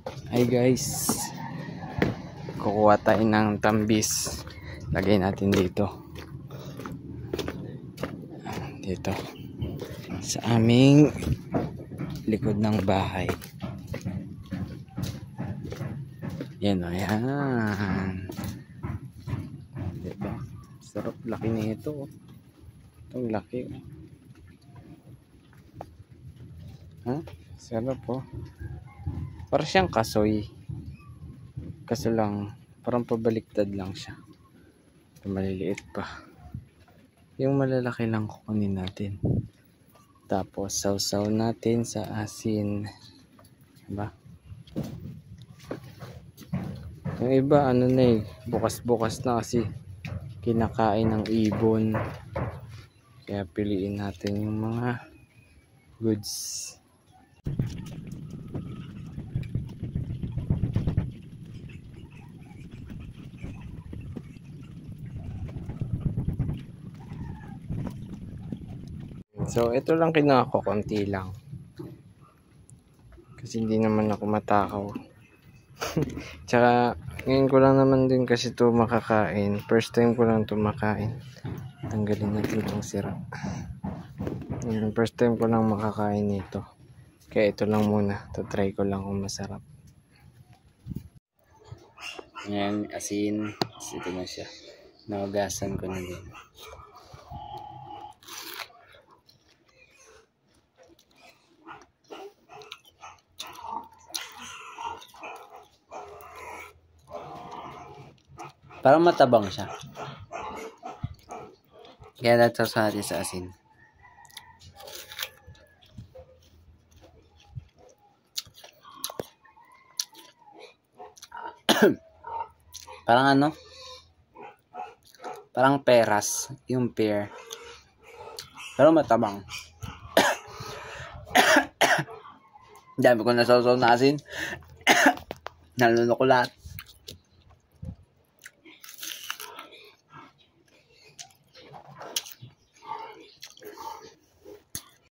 Hi guys, kukuha tayo ng tambis. Lagay natin dito sa aming likod ng bahay. Yan o, yan. Diba? Sarap, laki na ito. Itong laki. Ha? Sarap po. Para siyang kasoy. Kaso lang, parang pabaliktad lang siya. Maliliit pa. Yung malalaki lang kukunin natin. Tapos sausaw natin sa asin. Diba? Yung iba ano na bukas-bukas na kasi kinakain ng ibon. Kaya piliin natin yung mga goods. So ito lang kinuha ko, konti lang. Kasi hindi naman ako matakaw. Tsaka ngayon ko lang naman din kasi ito makakain. First time ko lang ito makain. Tanggalin natin itong sira. First time ko lang makakain nito. Kaya ito lang muna. Try ko lang kung masarap. Ngayon asin. Ito na siya. Naugasan ko na din. Parang matabang siya. Kaya natin sa natin sa asin. Parang ano? Parang peras. Yung pear. Pero matabang. Dami ko nasawsaw na asin. Nalunok ko lahat.